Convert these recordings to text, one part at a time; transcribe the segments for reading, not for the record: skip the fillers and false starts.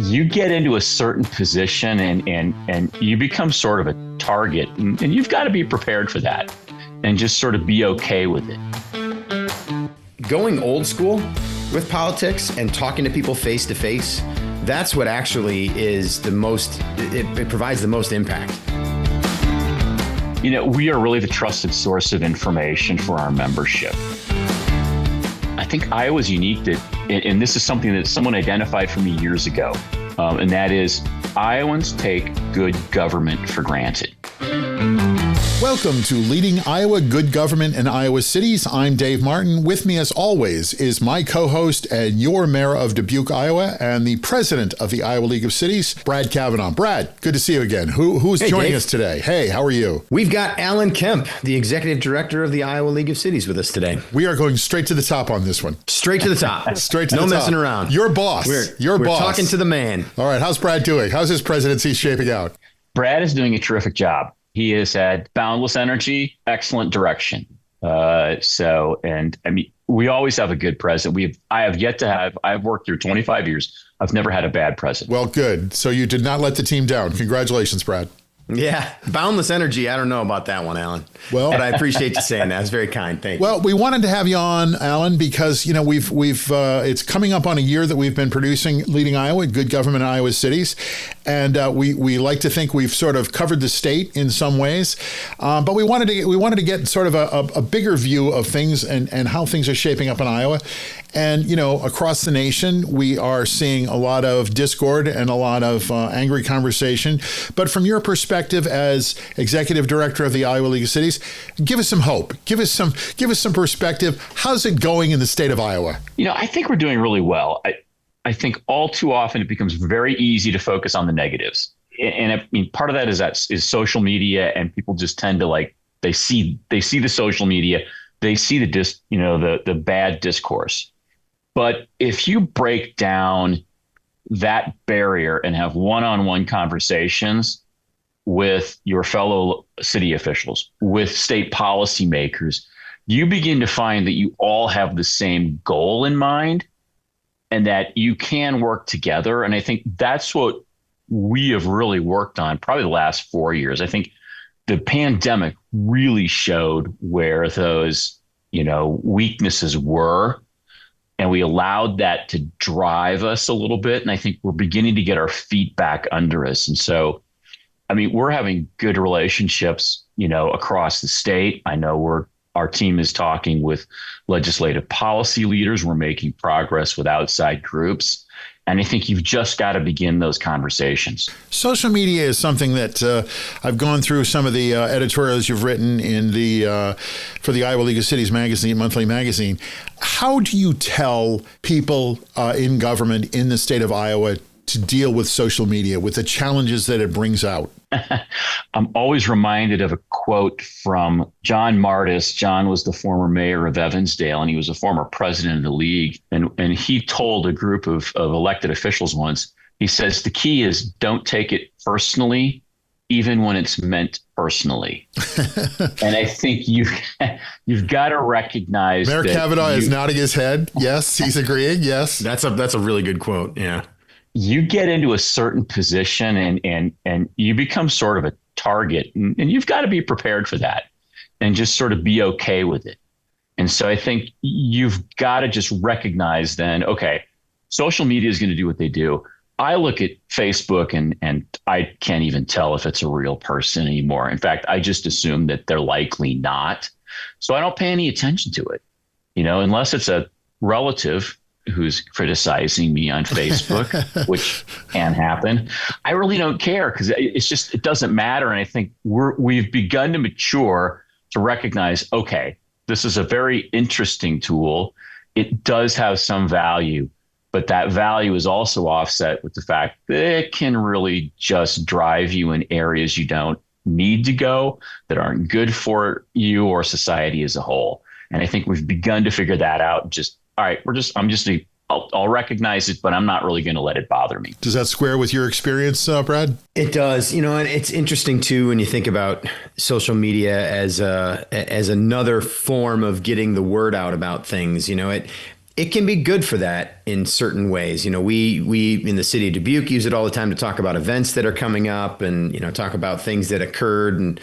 You get into a certain position and you become sort of a target, and you've got to be prepared for that and just sort of be okay with it. Going old school with politics and talking to people face to face, that's what actually is the most, it provides the most impact. You know, we are really the trusted source of information for our membership. I think Iowa's unique that, and this is something that someone identified for me years ago, and that is Iowans take good government for granted. Welcome to Leading Iowa Good Government in Iowa Cities. I'm Dave Martin. With me, as always, is my co-host and your mayor of Dubuque, Iowa, and the president of the Iowa League of Cities, Brad Cavanagh. Brad, good to see you again. Who's joining us today? Hey, how are you? We've got Alan Kemp, the executive director of the Iowa League of Cities, with us today. We are going straight to the top on this one. Straight to the top. Straight to the top. No messing around. Your boss. We're talking to the man. All right. How's Brad doing? How's his presidency shaping out? Brad is doing a terrific job. He has had boundless energy, excellent direction. We always have a good president. I've worked here 25 years. I've never had a bad president. Well, good. So you did not let the team down. Congratulations, Brad. Yeah. Boundless energy. I don't know about that one, Alan. Well, but I appreciate you saying that. It's very kind. Thank you. Well, we wanted to have you on, Alan, because, you know, we've it's coming up on a year that we've been producing Leading Iowa, Good Government in Iowa Cities. And we like to think we've sort of covered the state in some ways. But we wanted to get sort of a bigger view of things and how things are shaping up in Iowa. And, you know, across the nation, we are seeing a lot of discord and a lot of angry conversation. But from your perspective as executive director of the Iowa League of Cities, give us some hope. Give us some perspective. How's it going in the state of Iowa? You know, I think we're doing really well. I think all too often it becomes very easy to focus on the negatives. And I mean, part of that is social media, and people just tend to they see the social media, they see the bad discourse. But if you break down that barrier and have one-on-one conversations with your fellow city officials, with state policymakers, you begin to find that you all have the same goal in mind and that you can work together. And I think that's what we have really worked on probably the last 4 years. I think the pandemic really showed where those, weaknesses were. And we allowed that to drive us a little bit. And I think we're beginning to get our feet back under us. And so, I mean, we're having good relationships, across the state. I know our team is talking with legislative policy leaders. We're making progress with outside groups. And I think you've just got to begin those conversations. Social media is something that I've gone through some of the editorials you've written for the Iowa League of Cities magazine, monthly magazine. How do you tell people in government in the state of Iowa to deal with social media, with the challenges that it brings out? I'm always reminded of a quote from John Martis. John was the former mayor of Evansdale, and he was a former president of the league. And he told a group of elected officials once, he says, the key is don't take it personally, even when it's meant personally. And I think you've got to recognize Mayor Cavanagh is nodding his head. Yes, he's agreeing. Yes. That's a really good quote. Yeah. You get into a certain position and you become sort of a target, and you've got to be prepared for that and just sort of be okay with it. And so I think you've got to just recognize then, okay, social media is going to do what they do. I look at Facebook and I can't even tell if it's a real person anymore. In fact, I just assume that they're likely not. So I don't pay any attention to it, unless it's a relative who's criticizing me on Facebook, which can happen. I really don't care because it doesn't matter. And I think we've begun to mature to recognize, okay, this is a very interesting tool. It does have some value, but that value is also offset with the fact that it can really just drive you in areas you don't need to go, that aren't good for you or society as a whole. And I think we've begun to figure that out. All right, I'll recognize it, but I'm not really going to let it bother me. Does that square with your experience, Brad? It does. And it's interesting too when you think about social media as another form of getting the word out about things. it can be good for that in certain ways. We in the city of Dubuque use it all the time to talk about events that are coming up and, talk about things that occurred and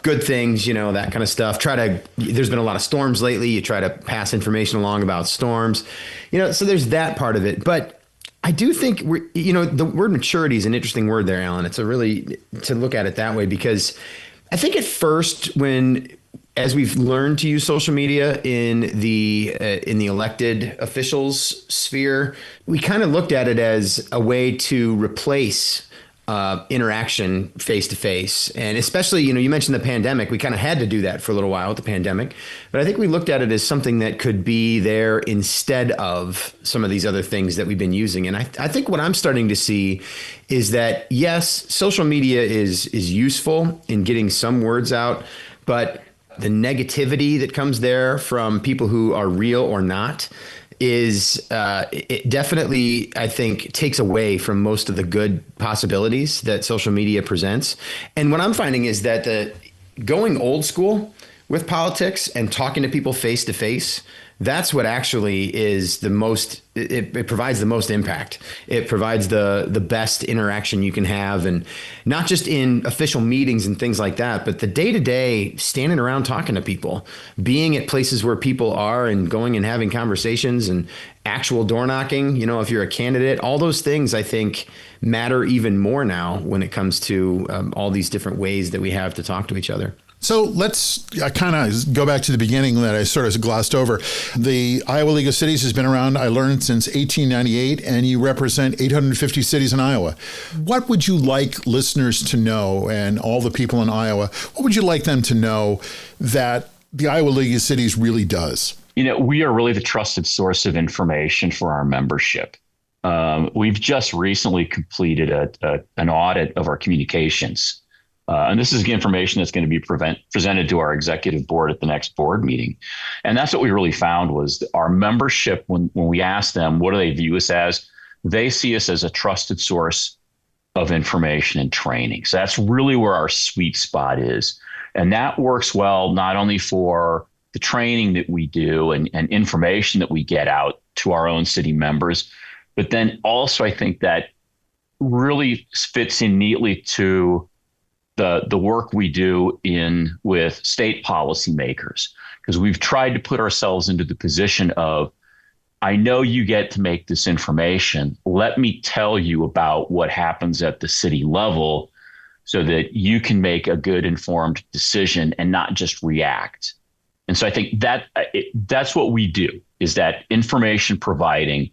good things, that kind of stuff. There's been a lot of storms lately. You try to pass information along about storms, so there's that part of it. But I do think the word maturity is an interesting word there, Alan. It's to look at it that way, because I think at first as we've learned to use social media in the elected officials sphere, we kind of looked at it as a way to replace interaction face to face. And especially, you mentioned the pandemic. We kind of had to do that for a little while with the pandemic. But I think we looked at it as something that could be there instead of some of these other things that we've been using. And I think what I'm starting to see is that, yes, social media is useful in getting some words out, but the negativity that comes there from people who are real or not is it definitely, I think, takes away from most of the good possibilities that social media presents. And what I'm finding is that going old school with politics and talking to people face to face, that's what actually is the most, it provides the most impact. It provides the best interaction you can have, and not just in official meetings and things like that, but the day-to-day standing around talking to people, being at places where people are and going and having conversations and actual door knocking, if you're a candidate, all those things I think matter even more now when it comes to all these different ways that we have to talk to each other. So let's kind of go back to the beginning that I sort of glossed over. The Iowa League of Cities has been around, I learned, since 1898, and you represent 850 cities in Iowa. What would you like listeners to know, and all the people in Iowa, what would you like them to know that the Iowa League of Cities really does? We are really the trusted source of information for our membership. We've just recently completed an audit of our communications. And this is the information that's going to be presented to our executive board at the next board meeting. And that's what we really found was our membership, when we asked them, what do they view us as? They see us as a trusted source of information and training. So that's really where our sweet spot is. And that works well, not only for the training that we do and information that we get out to our own city members, but then also I think that really fits in neatly to the work we do with state policymakers, because we've tried to put ourselves into the position of, I know you get to make this information. Let me tell you about what happens at the city level so that you can make a good informed decision and not just react. And so I think that's what we do, is that information providing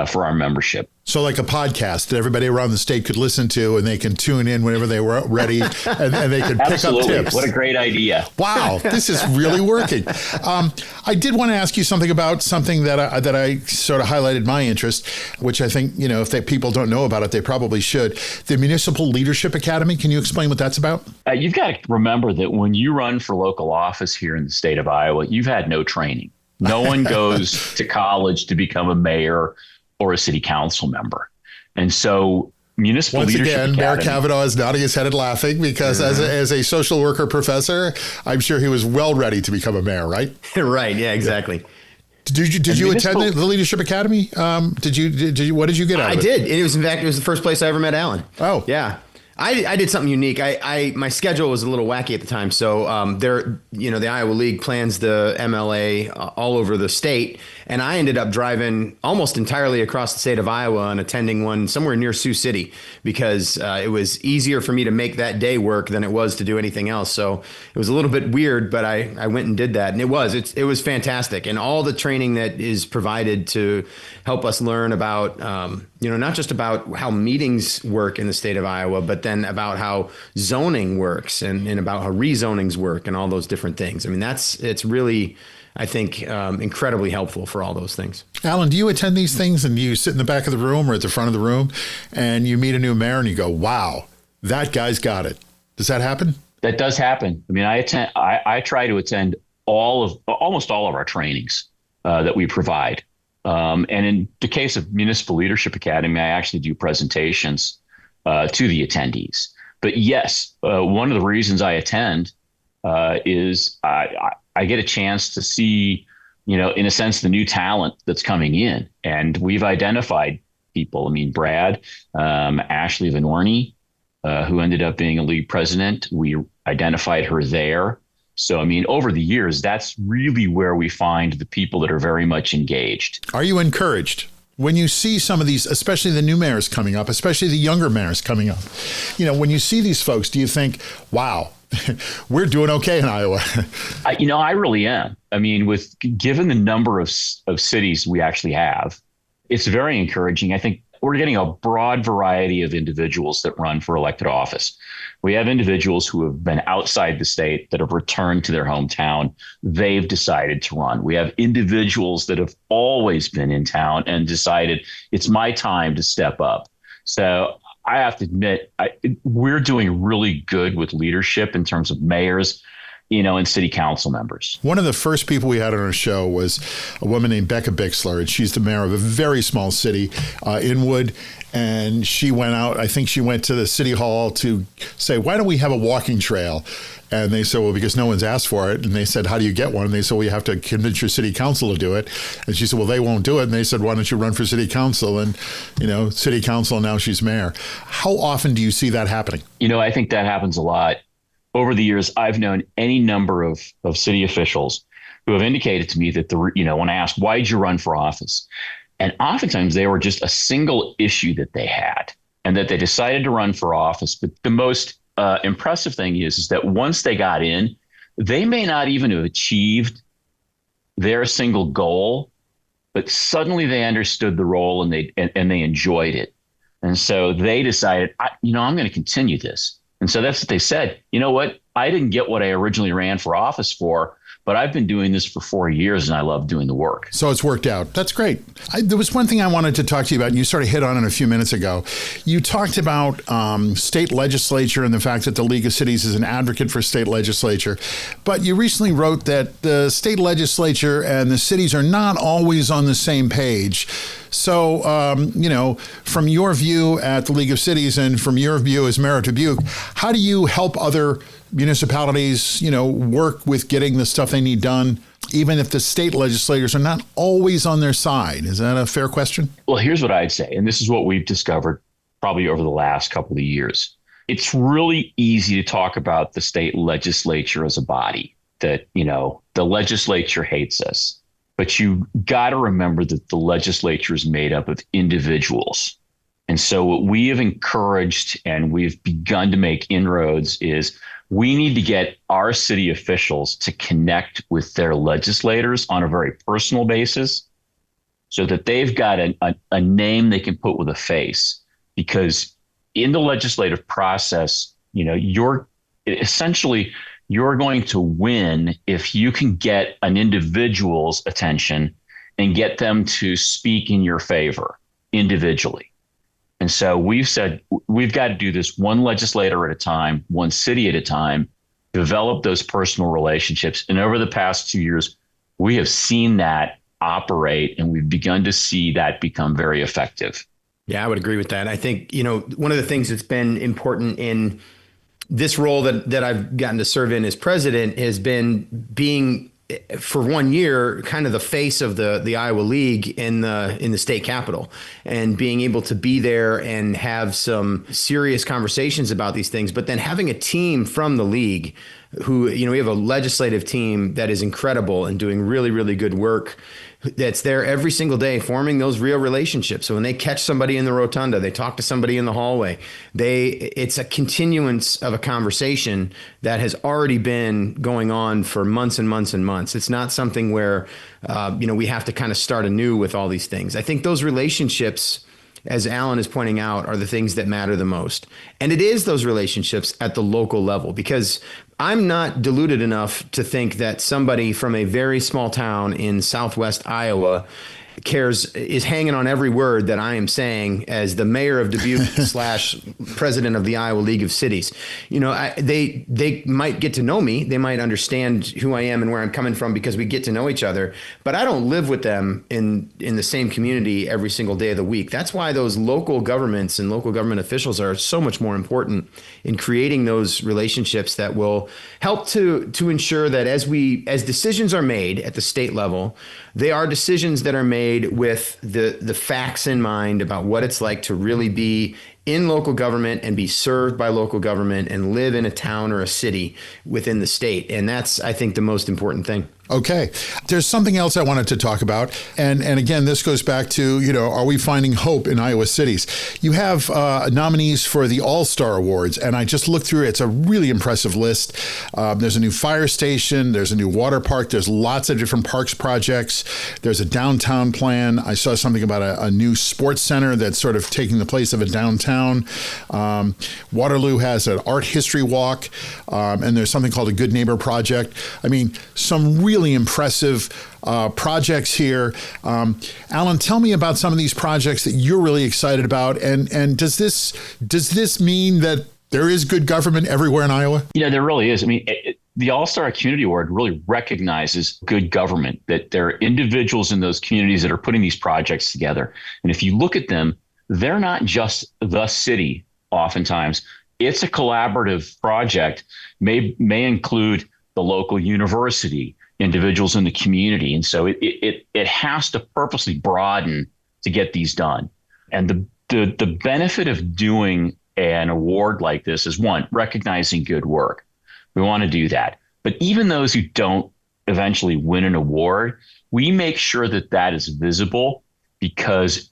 for our membership. So like a podcast that everybody around the state could listen to, and they can tune in whenever they were ready, and they could pick up tips. What a great idea. Wow, this is really working. I did want to ask you something about something that I sort of highlighted my interest, which I think, if people don't know about it, they probably should. The Municipal Leadership Academy. Can you explain what that's about? You've got to remember that when you run for local office here in the state of Iowa, you've had no training. No one goes to college to become a mayor or a city council member. And so Municipal Leadership Academy. Mayor Cavanagh is nodding his head and laughing because as a social worker professor, I'm sure he was well ready to become a mayor, right? Right. Yeah, exactly. Did you attend the Leadership Academy? Did you what did you get out of it? I did. It was the first place I ever met Alan. Oh. Yeah. I did something unique. My schedule was a little wacky at the time. So the Iowa League plans the MLA all over the state. And I ended up driving almost entirely across the state of Iowa and attending one somewhere near Sioux City because it was easier for me to make that day work than it was to do anything else. So it was a little bit weird, but I went and did that. And it was fantastic. And all the training that is provided to help us learn about, not just about how meetings work in the state of Iowa, but then about how zoning works and about how rezonings work and all those different things. I mean, it's really, I think, incredibly helpful for all those things. Alan, do you attend these things and you sit in the back of the room or at the front of the room and you meet a new mayor and you go, wow, that guy's got it? Does that happen? That does happen. I mean, I try to attend almost all of our trainings that we provide. And in the case of Municipal Leadership Academy, I actually do presentations to the attendees. But yes, one of the reasons I attend is I get a chance to see in a sense, the new talent that's coming in. And we've identified people. I mean, Brad, Ashley Venorni, who ended up being a league president. We identified her there. So, I mean, over the years, that's really where we find the people that are very much engaged. Are you encouraged when you see some of these, especially the new mayors coming up, especially the younger mayors coming up? When you see these folks, do you think, wow, we're doing okay in Iowa? I really am. I mean, given the number of cities we actually have, it's very encouraging. I think we're getting a broad variety of individuals that run for elected office. We have individuals who have been outside the state that have returned to their hometown. They've decided to run. We have individuals that have always been in town and decided it's my time to step up. So I have to admit, we're doing really good with leadership in terms of mayors, and city council members. One of the first people we had on our show was a woman named Becca Bixler, and she's the mayor of a very small city, Inwood. And she went out, I think she went to the city hall to say, why don't we have a walking trail? And they said, well, because no one's asked for it. And they said, how do you get one? And they said, well, you have to convince your city council to do it. And she said, well, they won't do it. And they said, why don't you run for city council? And, city council, now she's mayor. How often do you see that happening? I think that happens a lot. Over the years, I've known any number of city officials who have indicated to me that when I asked, why did you run for office? And oftentimes they were just a single issue that they had and that they decided to run for office. But the most impressive thing is that once they got in, they may not even have achieved their single goal, but suddenly they understood the role and they enjoyed it. And so they decided, I'm going to continue this. And so that's what they said. You know what? I didn't get what I originally ran for office for, but I've been doing this for 4 years and I love doing the work. So it's worked out. That's great. There was one thing I wanted to talk to you about, and you sort of hit on it a few minutes ago. You talked about state legislature and the fact that the League of Cities is an advocate for state legislature. But you recently wrote that the state legislature and the cities are not always on the same page. So, from your view at the League of Cities and from your view as mayor of Dubuque, how do you help other municipalities, work with getting the stuff they need done, even if the state legislators are not always on their side? Is that a fair question? Well, here's what I'd say, and this is what we've discovered probably over the last couple of years. It's really easy to talk about the state legislature as a body, that, the legislature hates us. But you got to remember that the legislature is made up of individuals. And so what we have encouraged and we've begun to make inroads is we need to get our city officials to connect with their legislators on a very personal basis so that they've got a name they can put with a face. Because in the legislative process, you're going to win if you can get an individual's attention and get them to speak in your favor individually. And so we've said we've got to do this one legislator at a time, one city at a time, develop those personal relationships. And over the past 2 years, we have seen that operate and we've begun to see that become very effective. Yeah, I would agree with that. I think, one of the things that's been important in this role that I've gotten to serve in as president has been being, for 1 year, kind of the face of the Iowa League in the state capitol, and being able to be there and have some serious conversations about these things, but then having a team from the league who, we have a legislative team that is incredible and doing really, really good work that's there every single day, forming those real relationships. So when they catch somebody in the rotunda, they talk to somebody in the hallway, it's a continuance of a conversation that has already been going on for months and months and months. It's not something where, we have to kind of start anew with all these things. I think those relationships, as Alan is pointing out, are the things that matter the most. And it is those relationships at the local level, because I'm not deluded enough to think that somebody from a very small town in southwest Iowa is hanging on every word that I am saying as the mayor of Dubuque slash president of the Iowa League of Cities. They might get to know me. They might understand who I am and where I'm coming from because we get to know each other. But I don't live with them in the same community every single day of the week. That's why those local governments and local government officials are so much more important in creating those relationships that will help to ensure that as decisions are made at the state level, they are decisions that are made with the facts in mind about what it's like to really be in local government and be served by local government and live in a town or a city within the state. And that's, I think, the most important thing. Okay. There's something else I wanted to talk about. And again, this goes back to, are we finding hope in Iowa cities? You have nominees for the All-Star Awards, and I just looked through it. It's a really impressive list. There's a new fire station. There's a new water park. There's lots of different parks projects. There's a downtown plan. I saw something about a new sports center that's sort of taking the place of a downtown. Waterloo has an art history walk, and there's something called a Good Neighbor Project. I mean, some really impressive projects here. Alan, tell me about some of these projects that you're really excited about. And does this mean that there is good government everywhere in Iowa? There really is. I mean, the All-Star Community Award really recognizes good government, that there are individuals in those communities that are putting these projects together. And if you look at them, they're not just the city oftentimes. It's a collaborative project, may include the local university, individuals in the community. And so it has to purposely broaden to get these done. And the benefit of doing an award like this is, one, recognizing good work. We want to do that. But even those who don't eventually win an award, we make sure that is visible, because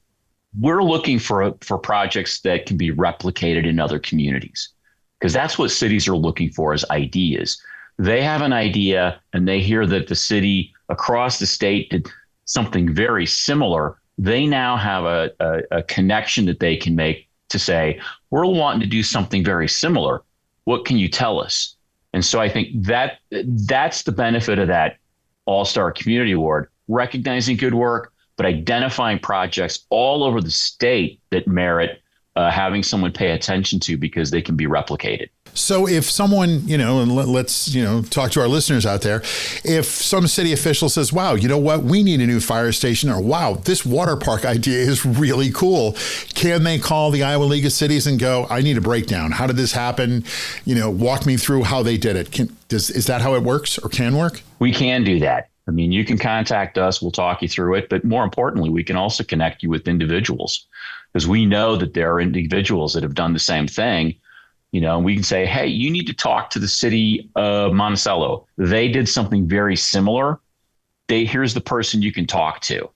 we're looking for projects that can be replicated in other communities, because that's what cities are looking for, is ideas. They have an idea and they hear that the city across the state did something very similar. They now have a connection that they can make to say, we're wanting to do something very similar. What can you tell us? And so I think that's the benefit of that All-Star Community Award, recognizing good work, but identifying projects all over the state that merit having someone pay attention to, because they can be replicated. So if someone, and let's, talk to our listeners out there, if some city official says, wow, you know what, we need a new fire station, or wow, this water park idea is really cool, can they call the Iowa League of Cities and go, I need a breakdown? How did this happen? Walk me through how they did it. Is that how it works or can work? We can do that. I mean, you can contact us. We'll talk you through it. But more importantly, we can also connect you with individuals, because we know that there are individuals that have done the same thing. We can say, hey, you need to talk to the city of Monticello. They did something very similar. Here's the person you can talk to.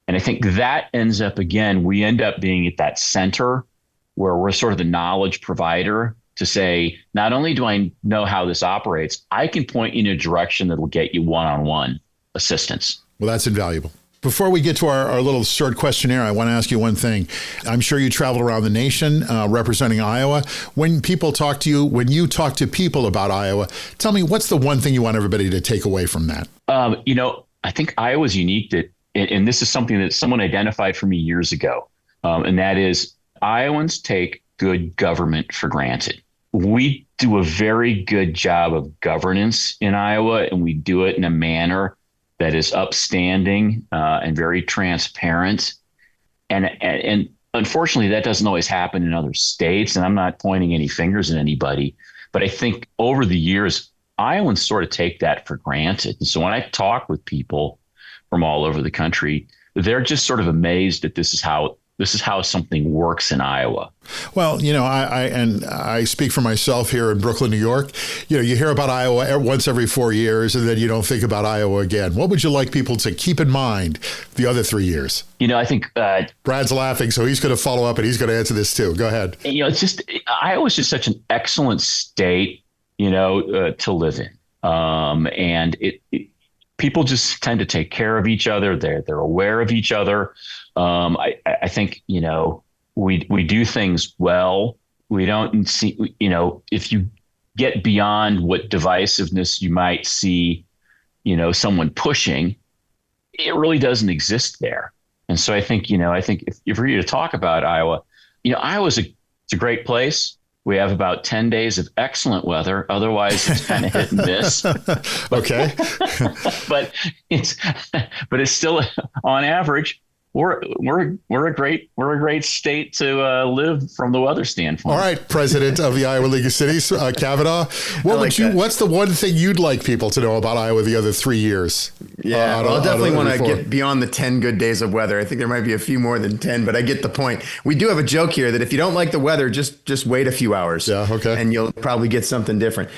And I think that ends up, again, we end up being at that center where we're sort of the knowledge provider to say, not only do I know how this operates, I can point you in a direction that will get you one-on-one assistance. Well, that's invaluable. Before we get to our little short questionnaire, I want to ask you one thing. I'm sure you travel around the nation representing Iowa. When people talk to you, when you talk to people about Iowa, tell me, what's the one thing you want everybody to take away from that? I think Iowa's unique, and this is something that someone identified for me years ago, and that is Iowans take good government for granted. We do a very good job of governance in Iowa, and we do it in a manner that is upstanding and very transparent. And unfortunately, that doesn't always happen in other states. And I'm not pointing any fingers at anybody, but I think over the years, Iowans sort of take that for granted. And so when I talk with people from all over the country, they're just sort of amazed that this is how something works in Iowa. Well, I speak for myself here in Brooklyn, New York. You hear about Iowa once every 4 years, and then you don't think about Iowa again. What would you like people to keep in mind the other 3 years? I think Brad's laughing, so he's going to follow up and he's going to answer this too. Go ahead. It's just Iowa's just such an excellent state, to live in, and people just tend to take care of each other. They're aware of each other. I think, we do things well. We don't see, if you get beyond what divisiveness you might see, someone pushing, it really doesn't exist there. And so I think, if for you to talk about Iowa, Iowa's it's a great place. We have about 10 days of excellent weather. Otherwise, it's kind of hit and miss. Okay. but it's still, on average, we're a great state to live from the weather standpoint. All right, President of the Iowa League of Cities, Cavanagh. What's the one thing you'd like people to know about Iowa the other 3 years? Yeah, I definitely want to get beyond the 10 good days of weather. I think there might be a few more than 10, but I get the point. We do have a joke here that if you don't like the weather, just wait a few hours. Yeah, okay. And you'll probably get something different.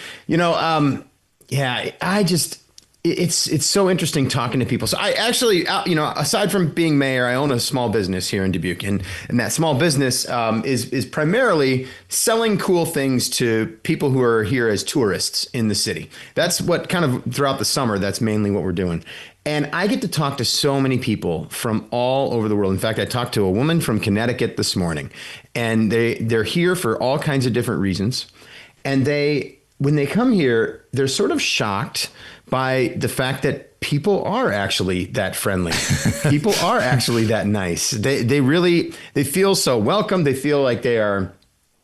It's so interesting talking to people. So I actually, aside from being mayor, I own a small business here in Dubuque, and that small business is primarily selling cool things to people who are here as tourists in the city. That's what kind of throughout the summer, that's mainly what we're doing. And I get to talk to so many people from all over the world. In fact, I talked to a woman from Connecticut this morning, and they're here for all kinds of different reasons. And when they come here, they're sort of shocked by the fact that people are actually that friendly. People are actually that nice. They feel so welcome. They feel like they are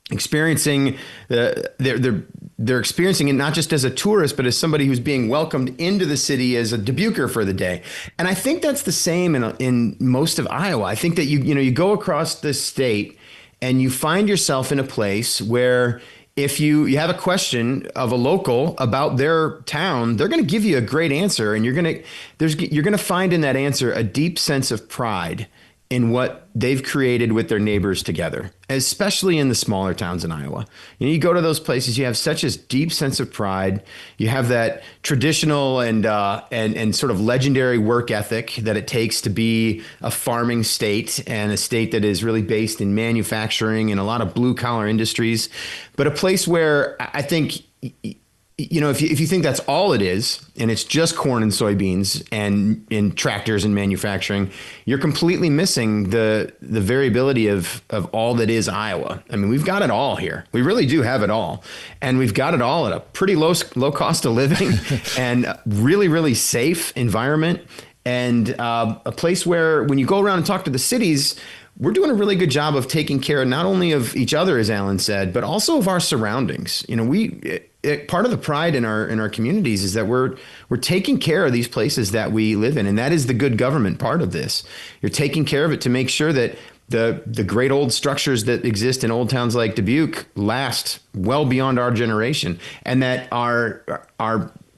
experiencing they're experiencing it not just as a tourist, but as somebody who's being welcomed into the city as a Dubuquer for the day. And I think that's the same in most of Iowa. I think that you go across this state and you find yourself in a place where if you have a question of a local about their town, they're going to give you a great answer, and you're going to find in that answer a deep sense of pride in what they've created with their neighbors together, especially in the smaller towns in Iowa. You go to those places, you have such a deep sense of pride. You have that traditional and sort of legendary work ethic that it takes to be a farming state, and a state that is really based in manufacturing and a lot of blue collar industries, but a place where I think, if you think that's all it is, and it's just corn and soybeans and in tractors and manufacturing, you're completely missing the variability of all that is Iowa. I mean, we've got it all here. We really do have it all. And we've got it all at a pretty low cost of living and really, really safe environment, and a place where when you go around and talk to the cities, we're doing a really good job of taking care not only of each other, as Alan said, but also of our surroundings. Part of the pride in our communities is that we're taking care of these places that we live in, and that is the good government part of this. You're taking care of it to make sure that the great old structures that exist in old towns like Dubuque last well beyond our generation, and that our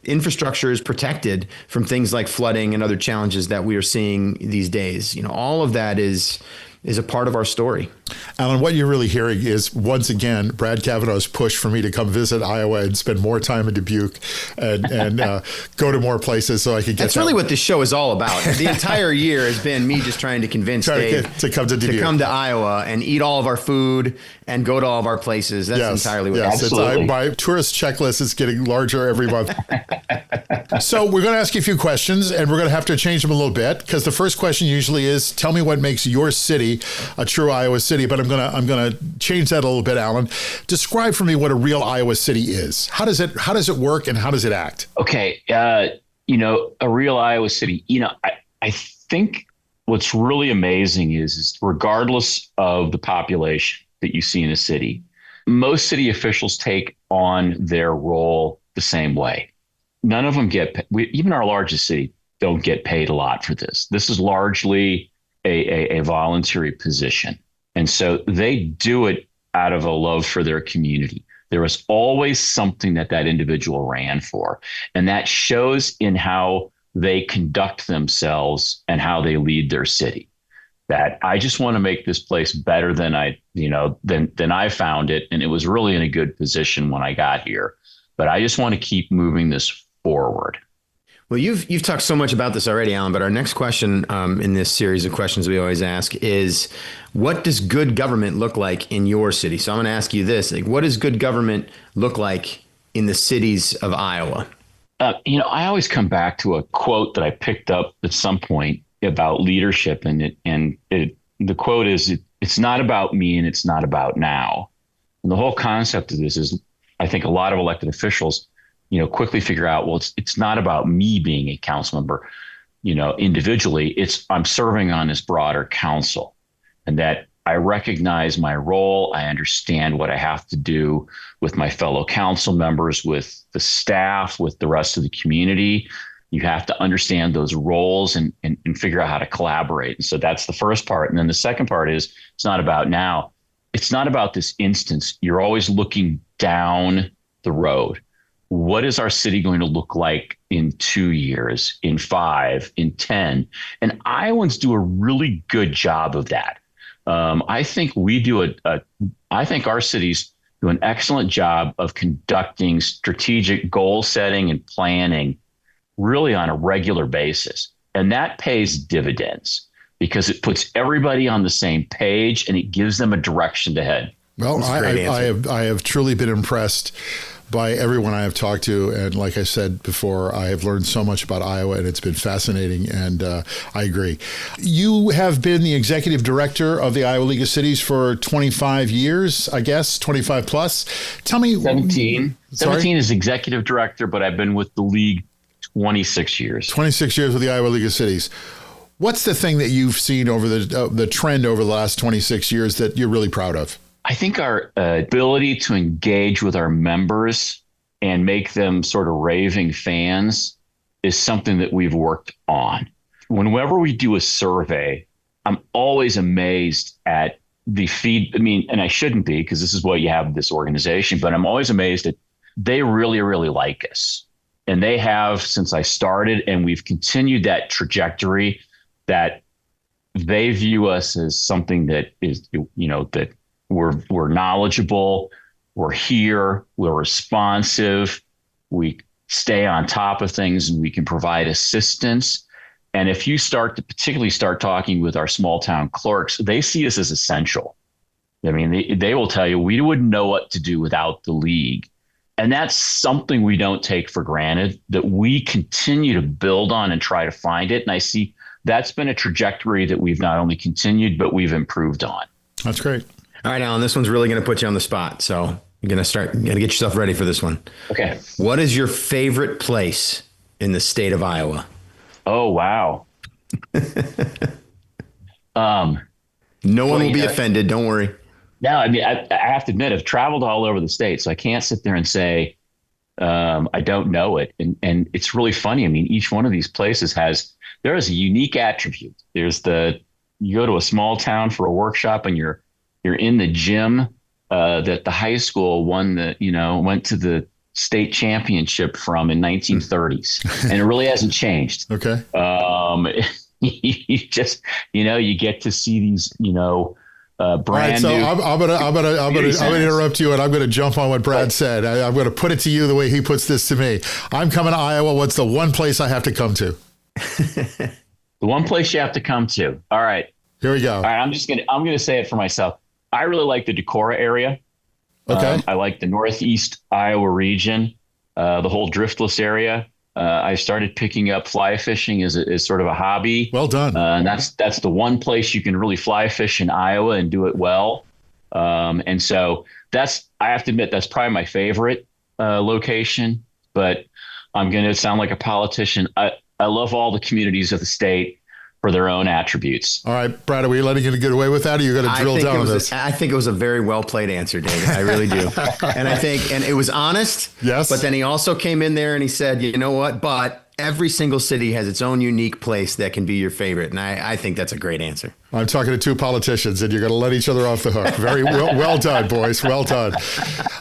infrastructure is protected from things like flooding and other challenges that we are seeing these days. All of that is a part of our story. Alan, what you're really hearing is, once again, Brad Cavanaugh's push for me to come visit Iowa and spend more time in Dubuque and go to more places so I could get That's really what this show is all about. The entire year has been me just trying to convince Dave to come to Dubuque, to come to Iowa and eat all of our food and go to all of our places. That's entirely what it is. My tourist checklist is getting larger every month. So we're going to ask you a few questions, and we're going to have to change them a little bit, because the first question usually is, tell me what makes your city a true Iowa city. But I'm gonna change that a little bit, Alan. Describe for me what a real Iowa city is. How does it work, and how does it act? Okay, a real Iowa city. I think what's really amazing is regardless of the population that you see in a city, most city officials take on their role the same way. None of them even our largest city don't get paid a lot for this. This is largely a voluntary position. And so they do it out of a love for their community. There was always something that individual ran for. And that shows in how they conduct themselves and how they lead their city. That I just want to make this place better than I found it. And it was really in a good position when I got here. But I just want to keep moving this forward. Well, you've talked so much about this already, Alan, but our next question in this series of questions we always ask is, what does good government look like in your city? So I'm going to ask you this, what does good government look like in the cities of Iowa? I always come back to a quote that I picked up at some point about leadership, and the quote is, it's not about me and it's not about now. And the whole concept of this is, I think a lot of elected officials quickly figure out, well, it's not about me being a council member. individually. I'm serving on this broader council, and that I recognize my role. I understand what I have to do with my fellow council members, with the staff, with the rest of the community. You have to understand those roles and figure out how to collaborate. And so that's the first part. And then the second part is, it's not about now. It's not about this instance. You're always looking down the road. What is our city going to look like in 2 years, in 5, in 10? And Iowans do a really good job of that. I think I think our cities do an excellent job of conducting strategic goal setting and planning really on a regular basis. And that pays dividends because it puts everybody on the same page and it gives them a direction to head. Well, I have truly been impressed by everyone I have talked to. And like I said before, I have learned so much about Iowa, and it's been fascinating. And I agree. You have been the executive director of the Iowa League of Cities for 25 years, I guess, 25 plus. Tell me. 17. 17 is executive director, but I've been with the league 26 years. 26 years with the Iowa League of Cities. What's the thing that you've seen over the trend over the last 26 years that you're really proud of? I think our ability to engage with our members and make them sort of raving fans is something that we've worked on. Whenever we do a survey, I'm always amazed at the and I shouldn't be, because this is what you have in this organization, but I'm always amazed that they really, really like us. And they have since I started, and we've continued that trajectory that they view us as something that is, that we're knowledgeable, we're here, we're responsive, we stay on top of things, and we can provide assistance. And if you particularly start talking with our small town clerks, they see us as essential. I mean, they will tell you, we wouldn't know what to do without the league. And that's something we don't take for granted, that we continue to build on and try to find it. And I see that's been a trajectory that we've not only continued, but we've improved on. That's great. All right, Alan, this one's really going to put you on the spot. So you're going to get yourself ready for this one. Okay. What is your favorite place in the state of Iowa? Oh, wow. No one will be offended. Don't worry. No, I mean, I have to admit, I've traveled all over the state, so I can't sit there and say I don't know it. And it's really funny. I mean, each one of these places there is a unique attribute. You go to a small town for a workshop, and you're in the gym that the high school went to the state championship from in 1930s, and it really hasn't changed. Okay. You just, you get to see these, brand new. I'm gonna interrupt you, and I'm gonna jump on what Brad said. I'm gonna put it to you the way he puts this to me. I'm coming to Iowa. What's the one place I have to come to? The one place you have to come to. All right. Here we go. All right. I'm gonna say it for myself. I really like the Decorah area. Okay. I like the Northeast Iowa region, the whole driftless area. I started picking up fly fishing as sort of a hobby. Well done. And that's the one place you can really fly fish in Iowa and do it well. And so I have to admit, that's probably my favorite location, but I'm going to sound like a politician. I love all the communities of the state for their own attributes. All right, Brad, are we letting you get away with that, or are you going to drill down on this? I think it was a very well played answer, David. I really do. And it was honest. Yes. But then he also came in there and he said, you know what? But every single city has its own unique place that can be your favorite. And I think that's a great answer. I'm talking to two politicians, and you're going to let each other off the hook. Very well done, boys. Well done.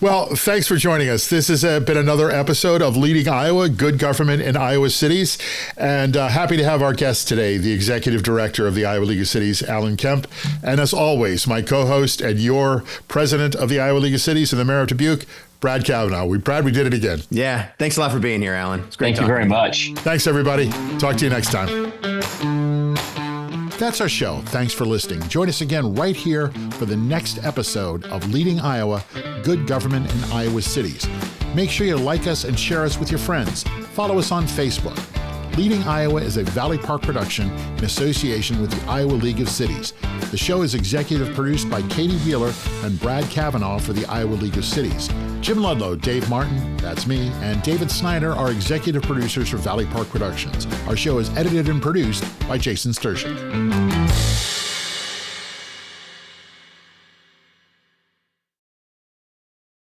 Well, thanks for joining us. This has been another episode of Leading Iowa, Good Government in Iowa Cities. And happy to have our guest today, the Executive Director of the Iowa League of Cities, Alan Kemp. And as always, my co-host and your President of the Iowa League of Cities and the Mayor of Dubuque, Brad Cavanagh. We did it again. Yeah. Thanks a lot for being here, Alan. It's great. Thank you very much. Thanks, everybody. Talk to you next time. That's our show. Thanks for listening. Join us again right here for the next episode of Leading Iowa, Good Government in Iowa Cities. Make sure you like us and share us with your friends. Follow us on Facebook. Leading Iowa is a Valley Park production in association with the Iowa League of Cities. The show is executive produced by Katie Wheeler and Brad Cavanagh for the Iowa League of Cities. Jim Ludlow, Dave Martin, that's me, and David Snyder are executive producers for Valley Park Productions. Our show is edited and produced by Jason Stershic.